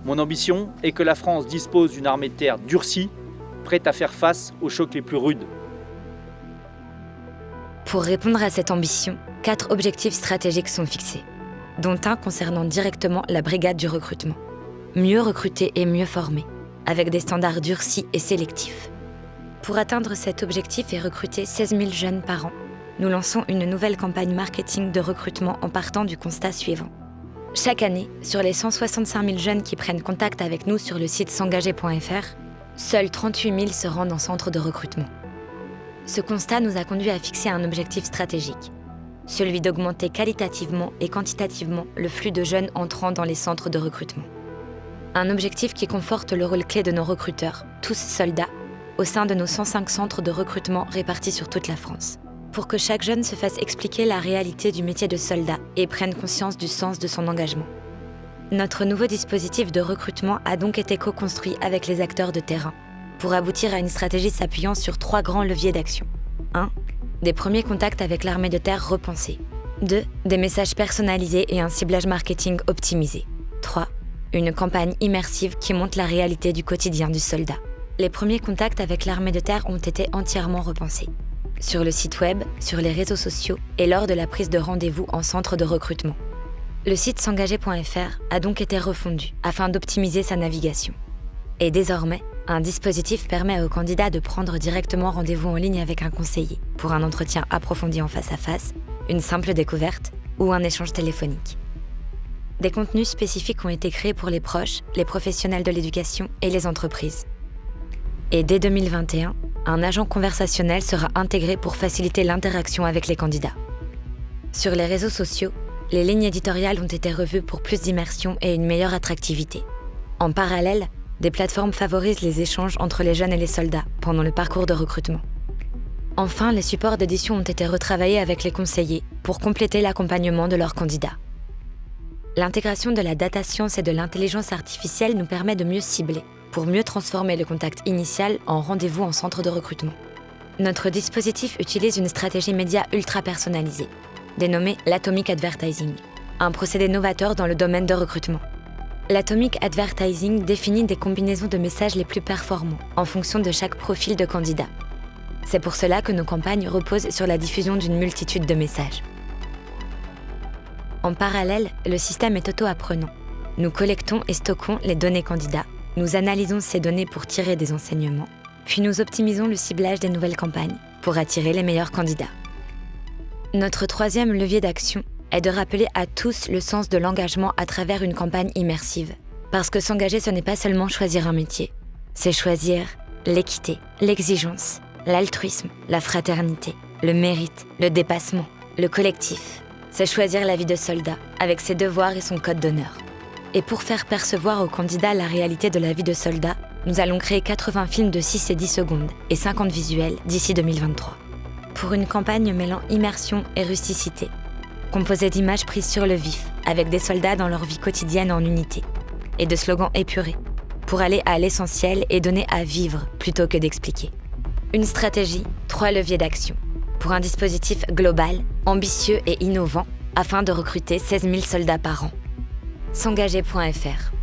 Mon ambition est que la France dispose d'une armée de terre durcie, prête à faire face aux chocs les plus rudes. Pour répondre à cette ambition, 4 objectifs stratégiques sont fixés, dont un concernant directement la brigade du recrutement. Mieux recruter et mieux former, avec des standards durcis et sélectifs. Pour atteindre cet objectif et recruter 16 000 jeunes par an, nous lançons une nouvelle campagne marketing de recrutement en partant du constat suivant. Chaque année, sur les 165 000 jeunes qui prennent contact avec nous sur le site s'engager.fr, seuls 38 000 se rendent en centre de recrutement. Ce constat nous a conduit à fixer un objectif stratégique, celui d'augmenter qualitativement et quantitativement le flux de jeunes entrant dans les centres de recrutement. Un objectif qui conforte le rôle clé de nos recruteurs, tous soldats, au sein de nos 105 centres de recrutement répartis sur toute la France, pour que chaque jeune se fasse expliquer la réalité du métier de soldat et prenne conscience du sens de son engagement. Notre nouveau dispositif de recrutement a donc été co-construit avec les acteurs de terrain, pour aboutir à une stratégie s'appuyant sur 3 grands leviers d'action. 1. Des premiers contacts avec l'armée de terre repensés. 2. Des messages personnalisés et un ciblage marketing optimisé. 3. Une campagne immersive qui montre la réalité du quotidien du soldat. Les premiers contacts avec l'armée de terre ont été entièrement repensés. Sur le site web, sur les réseaux sociaux et lors de la prise de rendez-vous en centre de recrutement. Le site s'engager.fr a donc été refondu afin d'optimiser sa navigation. Et désormais, un dispositif permet aux candidats de prendre directement rendez-vous en ligne avec un conseiller pour un entretien approfondi en face à face, une simple découverte ou un échange téléphonique. Des contenus spécifiques ont été créés pour les proches, les professionnels de l'éducation et les entreprises. Et dès 2021, un agent conversationnel sera intégré pour faciliter l'interaction avec les candidats. Sur les réseaux sociaux, les lignes éditoriales ont été revues pour plus d'immersion et une meilleure attractivité. En parallèle, des plateformes favorisent les échanges entre les jeunes et les soldats pendant le parcours de recrutement. Enfin, les supports d'édition ont été retravaillés avec les conseillers pour compléter l'accompagnement de leurs candidats. L'intégration de la data science et de l'intelligence artificielle nous permet de mieux cibler, pour mieux transformer le contact initial en rendez-vous en centre de recrutement. Notre dispositif utilise une stratégie média ultra personnalisée, dénommée l'Atomic Advertising, un procédé novateur dans le domaine de recrutement. L'Atomic Advertising définit des combinaisons de messages les plus performants en fonction de chaque profil de candidat. C'est pour cela que nos campagnes reposent sur la diffusion d'une multitude de messages. En parallèle, le système est auto-apprenant. Nous collectons et stockons les données candidats, nous analysons ces données pour tirer des enseignements, puis nous optimisons le ciblage des nouvelles campagnes pour attirer les meilleurs candidats. Notre 3e levier d'action est de rappeler à tous le sens de l'engagement à travers une campagne immersive. Parce que s'engager, ce n'est pas seulement choisir un métier, c'est choisir l'équité, l'exigence, l'altruisme, la fraternité, le mérite, le dépassement, le collectif. C'est choisir la vie de soldat, avec ses devoirs et son code d'honneur. Et pour faire percevoir aux candidats la réalité de la vie de soldat, nous allons créer 80 films de 6 et 10 secondes et 50 visuels d'ici 2023. Pour une campagne mêlant immersion et rusticité, composée d'images prises sur le vif, avec des soldats dans leur vie quotidienne en unité, et de slogans épurés, pour aller à l'essentiel et donner à vivre plutôt que d'expliquer. Une stratégie, 3 leviers d'action, pour un dispositif global, ambitieux et innovant, afin de recruter 16 000 soldats par an. S'engager.fr